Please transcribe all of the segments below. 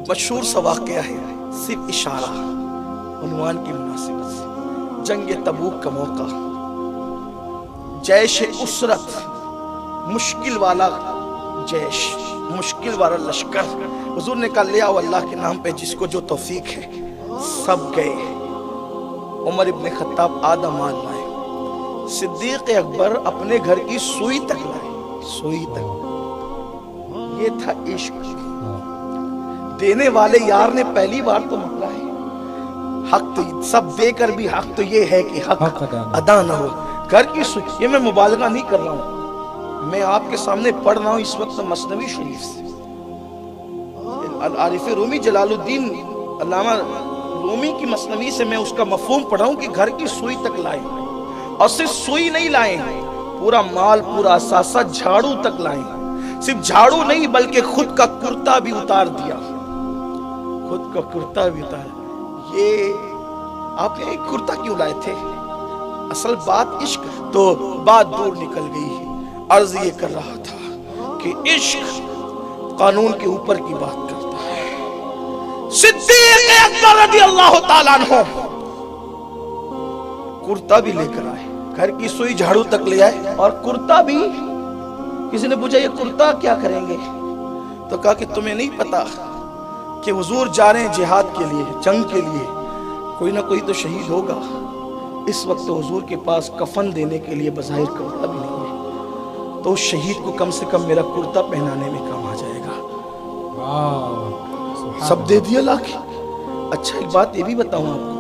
مشہور سا واقعہ ہے، صرف اشارہ عنوان کی مناسبت سے۔ جنگ تبوک کا موقع، جیش اسرت، مشکل والا جیش، مشکل والا لشکر۔ حضور نے کہا لے آؤ اللہ کے نام پہ جس کو جو توفیق ہے۔ سب گئے۔ عمر ابن خطاب آدھا مال لائے، صدیق اکبر اپنے گھر کی سوئی تک لائے، سوئی تک۔ یہ تھا عشق۔ دینے والے یار نے پہلی بار تو مانگا ہے، حق تو سب دے کر بھی حق تو یہ ہے کہ حق ادا نہ ہو۔ گھر کی سوئی، یہ میں مبالغہ نہیں کر رہا ہوں، میں آپ کے سامنے پڑھ رہا ہوں اس وقت مثنوی شریف سے۔ عارف رومی جلال الدین علامہ رومی کی مثنوی سے میں اس کا مفہوم پڑھ رہا ہوں کہ گھر کی سوئی تک لائے، اور صرف سوئی نہیں لائے، پورا مال، پورا اثاثہ، جھاڑو تک لائے۔ صرف جھاڑو نہیں بلکہ خود کا کرتا بھی اتار دیا، خود کا کرتا بھی اتار۔ یہ آپ نے کرتا کیوں لائے تھے؟ اصل بات عشق۔ تو بات دور نکل گئی۔ عرض یہ کر رہا تھا کہ عشق قانون کے اوپر کی بات کرتا ہے۔ صدیق اکبر رضی اللہ تعالیٰ عنہ کرتا بھی لے کر آئے، گھر کی سوئی جھاڑو تک لے آئے، اور کرتا بھی۔ کسی نے پوچھا یہ کرتا کیا کریں گے؟ تو کہا کہ تمہیں نہیں پتا کہ حضور جا رہے ہیں جہاد کے لیے، جنگ کے لیے، کوئی نہ کوئی تو شہید ہوگا۔ اس وقت تو حضور کے پاس کفن دینے کے لیے بظاہر کرتا بھی نہیں ہے، تو اس شہید کو کم سے کم میرا کرتا پہنانے میں کام آ جائے گا۔ سب دے دیا لا کے۔ اچھا ایک بات یہ بھی بتاؤں آپ کو،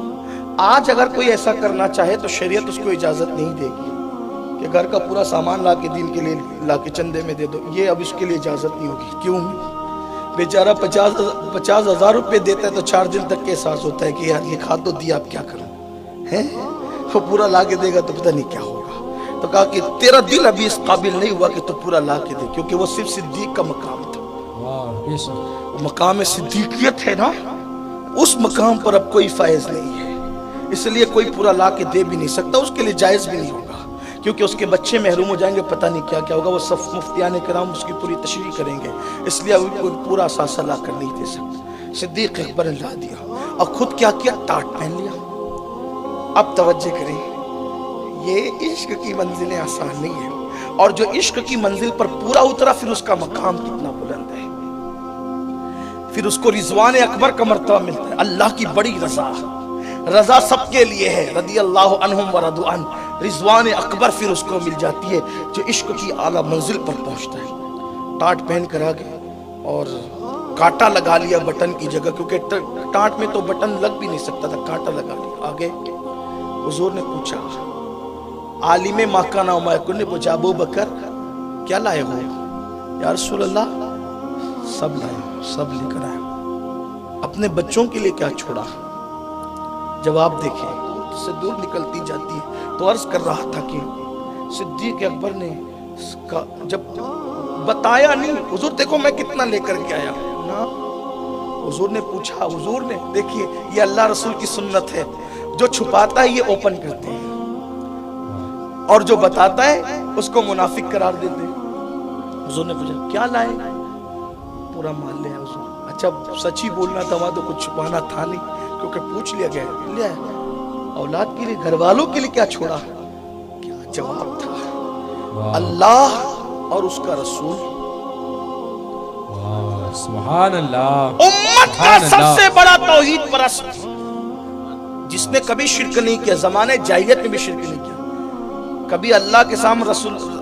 آج اگر کوئی ایسا کرنا چاہے تو شریعت اس کو اجازت نہیں دے گی کہ گھر کا پورا سامان لا کے دین کے لیے لا کے چندے میں دے دو، یہ اب اس کے لیے اجازت نہیں ہوگی۔ کیوں؟ بیچارہ 50,000 روپے دیتا ہے تو 4 دن تک کے احساس ہوتا ہے کہ یار یہ کھا تو دیا، اب کیا کروں ہے؟ وہ پورا لا کے دے گا تو پتہ نہیں کیا ہوگا۔ تو کہا کہ تیرا دل ابھی اس قابل نہیں ہوا کہ تو پورا لا کے دے، کیونکہ وہ صرف صدیق کا مقام تھا۔ مقام صدیقیت ہے نا، اس مقام پر اب کوئی فائز نہیں ہے، اس لیے کوئی پورا لا کے دے بھی نہیں سکتا، اس کے لیے جائز بھی نہیں ہوگا، کیونکہ اس کے بچے محروم ہو جائیں گے، پتہ نہیں کیا کیا ہوگا۔ وہ سب مفتیان کرام اس کی پوری تشریح کریں گے، اس لیے ابھی کوئی پورا اثاثہ لا کر نہیں دے سکتا۔ صدیق اکبر نے لا دیا اور خود کیا کیا؟ ٹاٹ پہن لیا۔ اب توجہ کریں، یہ عشق کی منزلیں آسان نہیں ہیں، اور جو عشق کی منزل پر پورا اترا پھر اس کا مقام کتنا بلند ہے، پھر اس کو رضوان اکبر کا مرتبہ ملتا ہے۔ اللہ کی بڑی رضا، رضا سب کے لیے ہے، رضی اللہ عنہم ورضوا عنہ، رضوان اکبر پھر اس کو مل جاتی ہے جو عشق کی اعلیٰ منزل پر پہنچتا ہے۔ ٹاٹ پہن کر آگے اور کانٹا لگا لیا بٹن کی جگہ، کیونکہ ٹاٹ میں تو بٹن لگ بھی نہیں سکتا تھا، کانٹا لگا لیا۔ آگے حضور نے پوچھا، عالم مکہ نامہ نے پوچھا ابو بکر کیا لائے ہو؟ یا رسول اللہ سب لائے ہو، سب لے کر آئے ہو، اپنے بچوں کے لیے کیا چھوڑا؟ جواب دیکھیں، دور سے دور نکلتی جاتی ہے۔ تو عرض کر رہا تھا کہ صدیق اکبر نے جب بتایا نہیں، حضور دیکھو میں کتنا لے کر کے آیا نا۔ حضور نے پوچھا، حضور نے دیکھیے یہ اللہ رسول کی سنت ہے، جو چھپاتا ہے یہ اوپن کرتے ہیں، اور جو بتاتا ہے اس کو منافق قرار دیتے ہیں۔ حضور نے پوچھا کیا لائے؟ پورا مال لے آیا حضور۔ اچھا سچ ہی بولنا تھا، وہاں تو کچھ چھپانا تھا نہیں، کیونکہ پوچھ لیا گیا لے آیا۔ اولاد کے لیے، گھر والوں کے لیے کیا چھوڑا؟ کیا جواب تھا؟ اللہ اور اس کا رسول۔ سبحان اللہ۔ امت کا سب سے بڑا توحید پرست جس نے کبھی شرک نہیں کیا، زمانے جاہلیت میں بھی شرک نہیں کیا، کبھی اللہ کے سامنے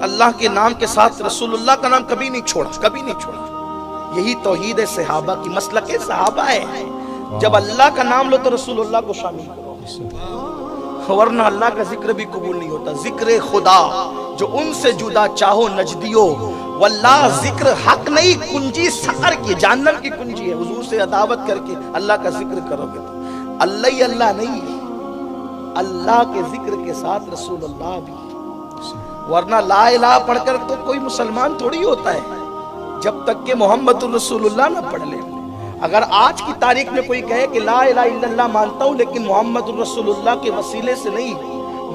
اللہ کے نام کے ساتھ رسول اللہ کا نام کبھی نہیں چھوڑا، کبھی نہیں چھوڑا۔ یہی توحید ہے صحابہ کی، مسلک صحابہ ہے۔ جب اللہ کا نام لو تو رسول اللہ کو شامل کرو، ورنہ اللہ کا ذکر بھی قبول نہیں ہوتا۔ ذکر خدا جو ان سے جدا چاہو نجدیو، واللہ ذکر حق نہیں، کنجی سقر کی، جہنم کی کنجی ہے۔ حضور سے عداوت کر کے اللہ کا ذکر کرو گے تو اللہ ہی اللہ نہیں، اللہ کے ذکر کے ساتھ رسول اللہ بھی، ورنہ لا الہ پڑھ کر تو کوئی مسلمان تھوڑی ہوتا ہے جب تک کہ محمد الرسول اللہ نہ پڑھ لے۔ اگر آج کی تاریخ میں کوئی کہے کہ لا الہ الا اللہ مانتا ہوں لیکن محمد الرسول اللہ کے وسیلے سے نہیں،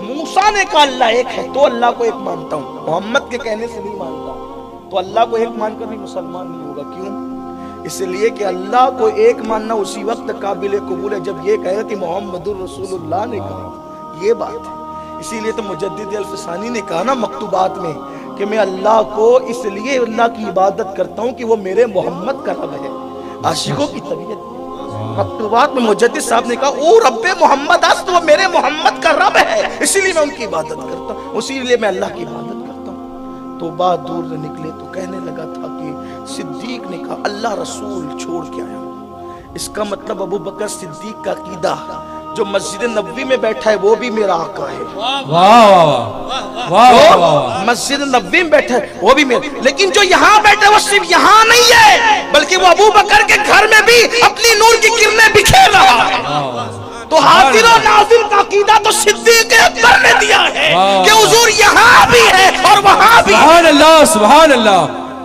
موسیٰ نے کہا اللہ ایک ہے تو اللہ کو ایک مانتا ہوں، محمد کے کہنے سے نہیں مانتا، تو اللہ کو ایک مان کر بھی مسلمان نہیں ہوگا۔ کیوں؟ اس لیے کہ اللہ کو ایک ماننا اسی وقت قابل قبول ہے جب یہ کہے کہ محمد الرسول اللہ نے کہا، یہ بات ہے۔ اسی لیے تو مجدد الفسانی نے کہا نا مکتوبات میں کہ میں اللہ کو اس لیے اللہ کی عبادت کرتا ہوں کہ وہ میرے محمد کا رب ہے، عاشقوں کی طبیعت۔ مکتوبات میں مجدد صاحب نے کہا او رب محمد است، وہ میرے محمد کا رب ہے، اسی لیے میں ان کی عبادت کرتا ہوں، اسی لیے میں اللہ کی عبادت کرتا ہوں۔ تو بات دور نہ نکلے تو کہنے لگا تھا کہ صدیق نے کہا اللہ رسول چھوڑ کے آیا ہوں، اس کا مطلب ابو بکر صدیق کا عقیدہ جو مسجد نبوی میں بیٹھا ہے وہ بھی میرا آقا ہے، مسجد نبوی میں بیٹھا ہے وہ بھی میرا، لیکن جو یہاں بیٹھا ہے وہ صرف یہاں نہیں ہے بلکہ وہ ابو بکر کے گھر میں بھی اپنی نور کی کرنیں بکھیر رہا ہے۔ تو حاضر و ناظر کا عقیدہ تو صدیق اکبر نے دیا ہے کہ حضور یہاں بھی ہے اور وہاں بھی ہے۔ سبحان اللہ سبحان اللہ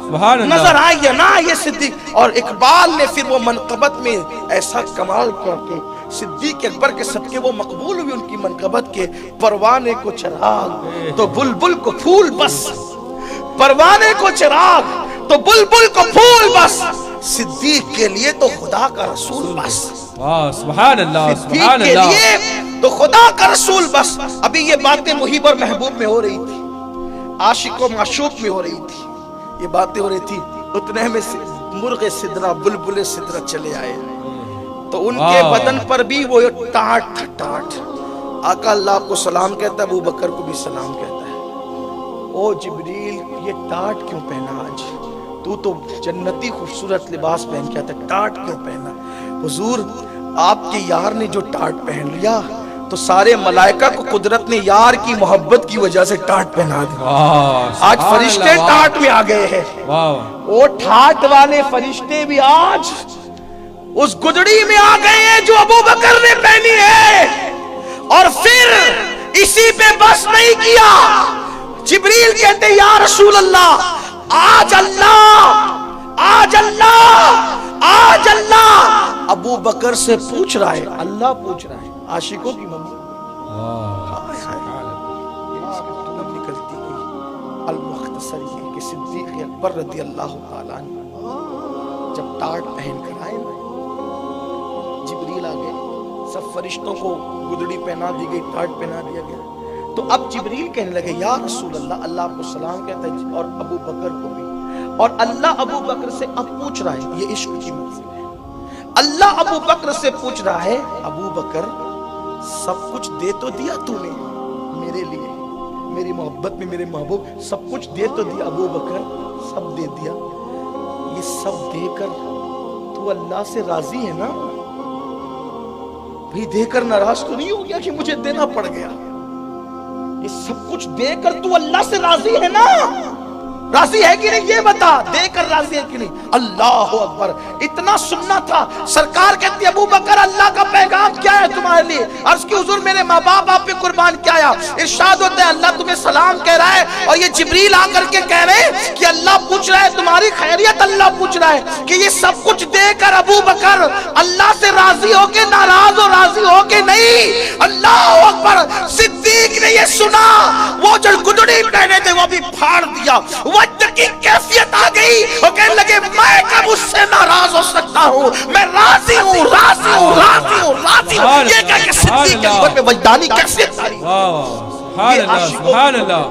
سبحان اللہ۔ نظر آئی ہے نا یہ صدیق، اور اقبال نے پھر وہ منقبت میں ایسا کمال کیا کہ صدیق اکبر کے صدقے وہ مقبول ہوئی ان کی منقبت کے پروانے کو چراغ تو بلبل کو پھول بس، پروانے کو چراغ تو بلبل کو پھول بس، صدیق کے لیے تو خدا کا رسول بس، سبحان اللہ صدیق سبحان کے اللہ۔ لیے تو خدا کا رسول بس۔ ابھی یہ باتیں محب اور محبوب میں ہو رہی تھی، عاشق و معشوق میں ہو رہی تھی، یہ باتیں ہو رہی تھی، اتنے میں مرغ سدرہ بلبل سدرہ چلے آئے تو ان کے بدن پر بھی وہ ٹاٹ تھا، ٹاٹ۔ آقا اللہ آپ کو سلام کہتا ہے، ابو بکر کو بھی سلام کہتا ہے، او جبریل یہ ٹاٹ کیوں پہنا آج؟ تو جنتی خوبصورت لباس پہن کے آتا ہے، ٹاٹ کیوں پہنا؟ حضور آپ کے یار نے جو ٹاٹ پہن لیا تو سارے ملائکہ کو قدرت نے یار کی محبت کی وجہ سے ٹاٹ پہنا دیا، آج فرشتے ٹاٹ میں آ گئے ہیں، وہ ٹاٹ والے فرشتے بھی آج اس گدڑی میں آ گئے ہیں جو ابو بکر نے پہنی ہے۔ اور پھر اسی پہ بس نہیں کیا، جبریل کہتے یا رسول اللہ آج اللہ آج اللہ آج اللہ ابو بکر سے پوچھ رہا ہے، اللہ پوچھ رہا ہے، عاشقوں کی ممنون نکلتی گئی المختصر یہ کہ صدیق اکبر رضی اللہ تعالیٰ جب ٹاٹ پہن کر آئے نا، جبریل آگئے، سب فرشتوں کو گدڑی پہنا دی گئی، ٹاٹ پہنا دیا گیا، تو اب جبریل کہنے لگے یا رسول اللہ، اللہ آپ کو سلام کہتا ہے اور ابو بکر کو بھی، اور اللہ ابو بکر سے اب پوچھ رہا ہے، یہ عشق کی منزل ہے، اللہ ابو بکر سے پوچھ رہا ہے ابو بکر سب کچھ دے تو دیا تو نے میرے لیے، میری محبت میں میرے محبوب سب کچھ دے تو دیا ابو بکر، سب دے دیا، یہ سب دے کر تو اللہ سے راضی ہے نا؟ بھی دے کر ناراض تو نہیں ہو گیا کہ مجھے دینا پڑ گیا؟ یہ سب کچھ دے کر تو اللہ سے راضی ہے نا؟ راضی ہے کہ نہیں یہ بتا، دے کر راضی ہے کہ نہیں؟ اللہ اکبر، اتنا سننا تھا۔ سرکار کہتی ہے ابو بکر اللہ کا پیغام کیا ہے تمہارے لیے؟ عرض کی حضور میرے ماں باپ آپ پہ قربان کیا ہے؟ ارشاد ہوتا ہے اللہ تمہیں سلام کہہ رہا ہے، اور یہ جبریل آ کر کے کہہ رہے ہیں کہ اللہ پوچھ رہا ہے تمہاری خیریت، اللہ پوچھ رہا ہے کہ یہ سب کچھ دے کر ابو بکر اللہ سے راضی ہو کے ناراض ہو، راضی ہو کے نہیں؟ اللہ اکبر۔ صدیق نے یہ سنا، وہ جو گدڑی پہنے تھے وہ بھی پھاڑ دیا، وجد کی کیفیت آ گئی، وہ کہنے لگے میں کب اس سے ناراض ہو سکتا ہوں، میں راضی ہوں راضی ہوں راضی ہوں راضی ہوں۔ یہ کہہ کہ صدیق کے اکبر میں وجدانی کیفیت آئی۔ سبحان اللہ سبحان اللہ۔